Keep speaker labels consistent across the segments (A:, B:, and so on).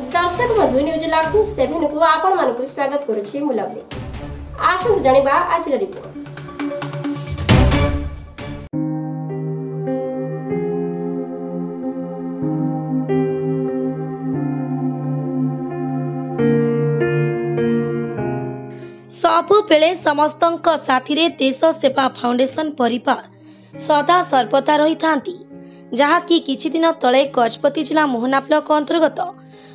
A: दर्शक बंधु न्यूज लक्ष्मी 7 को आपण मानक स्वागत करुछि मुलावली आसंत जणिबा आज रिपोर्ट।
B: सबु बेले समस्तंक साथी रे देश सेवा फाउंडेशन परिवार सदा सर्वदा रही थांती, जहा कि किछि दिन तले गजपति जिला मोहना ब्लॉक अंतर्गत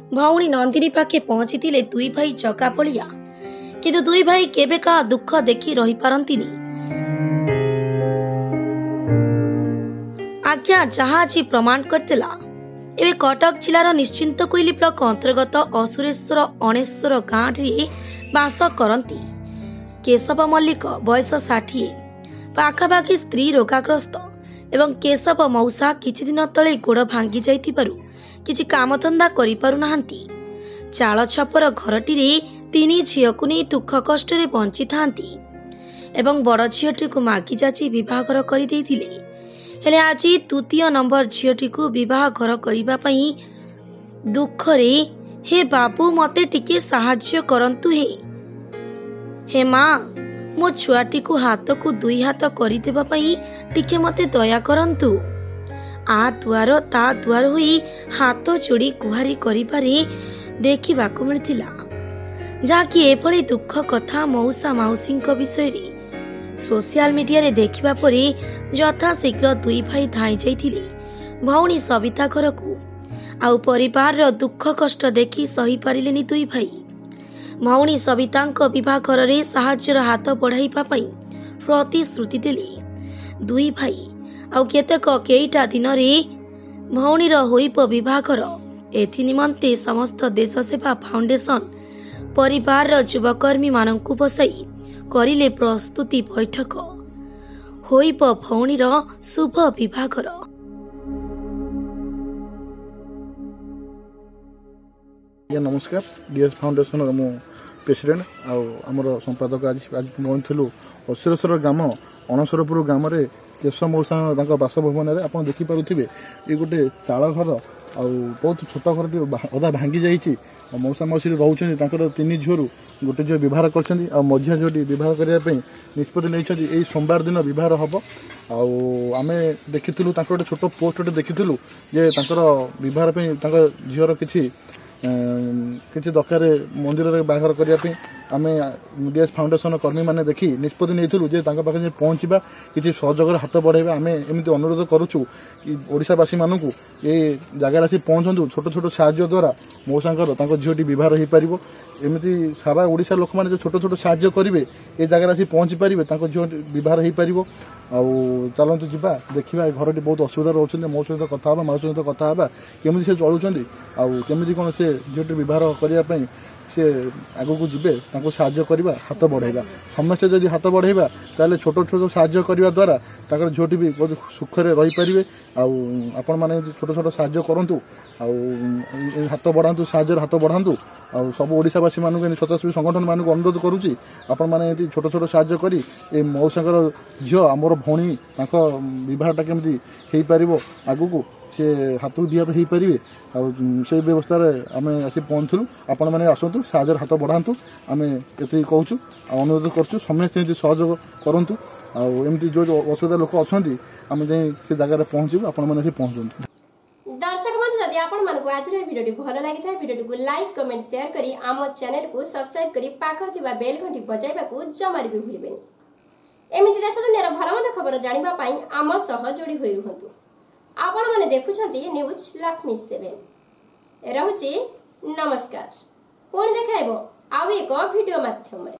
B: भौणी नंदिनी पाखे पहुंची थिले दुई भाई जगा पलिया, किंतु दुई भाई केबे का दुख देखि रही पारंतिनी। आज्ञा जहा आज प्रमाण करतेला एबे कटक जिलार निश्चिंत कोइली ब्लॉक अंतर्गत असुरेश्वर अणेश्वर गाँव रे बास करती केशव मल्लिक बयस 60 पाखापाखि स्त्री रोगाग्रस्त एवं केशव मौसा किछि दिन तले गोड़ भांगी जाइथिबारु किछि कामधंदा करि पारु नाहंती। चाल छपर घरटी रे तीनी झियकु नै दुख कष्ट रे बंची थांती एवं बड़ झियटी को मागी जाची विवाह घर करि देइथिले, हेले आज तृतीय नंबर झियटी को विवाह घर करिबा पई दुख रे हे बाबू मते टिके सहाय्य करंतु हे माँ मो छुआटी को हाथ को दुई हाथ करि देबा पई टिके मते दया करंतु। आ दुआर ता दुआर होई हाथ जोड़ी गुहारी करिबारे देखिबाकु मिलथिला, जाकि एभली दुख कथा मौसा माउसींक विषय रे सोशल मीडिया रे देखिबा परे यथा शीघ्र दुई भाई धाई जाइथिले भौणी सविता घर को। आउ परिवार रो दुख कष्ट देखि सही पारिलेनी दुई भाई। भौणी सवितांक विवाह घर रे साहाय्यर हाथ बढ़ाइबा पई प्रतिश्रुति देले दुई भाई। आउ केतेक केईटा दिन रे भौणीर होइब विवाह घर एथि निमंते समस्त देश सेवा फाउंडेशन परिवार रो युवकर्मी मानंकु बसाई करिले प्रस्तुति बैठक होइब भौणीर शुभ विवाह घर।
C: नमस्कार, डीएस फाउंडेशन मो प्रेसिडेंट आमर संपादक आज पहुंचलु असुरेश्वर ग्राम अणसरपुर ग्राम रे केशव मौसा बासभवन में आप देखिपे ये गोटे चाल घर बहुत छोट घर अधा भांगी जाइए। मौसा मौसी रोचे तीन झील गोटे झील बहार कर मझिया झील बहार करने निष्पत्ति नहीं सोमवार दिन बहार हम आम देखी गोटे छोट पोस्ट गोटे देखी जे बहार झीर किसी किसी दरकार मंदिर में बाहर करने आम डीएस फाउंडेशन कर्मी मैंने देखी निष्पत्ति नहीं पाखे पहुँचा किसी सहयोग हाथ बढ़ाइबा आम एमती अनुरोध करुचु कि ओडिशावासी मानू ये जगार आसी पहुँचु छोट छोट साहाय्य द्वारा मौसांकर झीटी बहार हो पार एमती सारा ओडिशा लोक मैंने जो छोट छोट साहाय्य करेंगे ये जगार आसी पहुँची पारे झील बहार हो पार। चलतु जा देखा घर बहुत असुविधा रोचे मो सहित कथा मौसी सहित कथा केमी से चलुँच केमी कौन से झीटी बहार करने से आगू को जीवे साहाय्य करवा हाथ बढ़ाइबा समस्ते जदि हाथ बढ़ाइबा ताले छोट छोट साहाय्य करने द्वारा झीटी भी बहुत सुखरे रही पारे। आपण मैंने छोट छोट साहाय्य करूँ हाथ बढ़ातु साहाय्य हाथ बढ़ातु सब ओडिशावासी मानक स्वच्छासेवी संगठन मानक अनुरोध करुच्ची आपण मैंने छोट छोट साहाय्य करी ए मौसांकर झील आमर भौणी बहाटा केमती हो पार आगू को से हाथ दिहात हो पारे से व्यवस्था आम आसी पहुँचलु। आपण मैंने आसतु साहाय्य हाथ बढ़ातु आम ये कहूँ अनुरोध करुँ समस्ते सहयोग करूँ एमती जो असुविधा लोक अच्छा आम से जगह पहुँचू आपण मैंने पहुँचु।
A: दर्शक बंधु जदि आपण मानकु आज भिडियोटी भल लागिथा भिडियोटी को लाइक कमेंट शेयर करी आम चैनल को सब्सक्राइब करी पाखर थिबा बेल घंटी बजाइबा को जमारी भी भूलिबेनी। एमिति देश दुनियार भल मन्द खबर जानिबा पई आम सह जोड़ी होई रहंतु। आपण माने देखुछंती न्यूज लक्ष्मी 7 रहुची नमस्कार। पुणी देखाइबो आउ एक वीडियो माध्यम।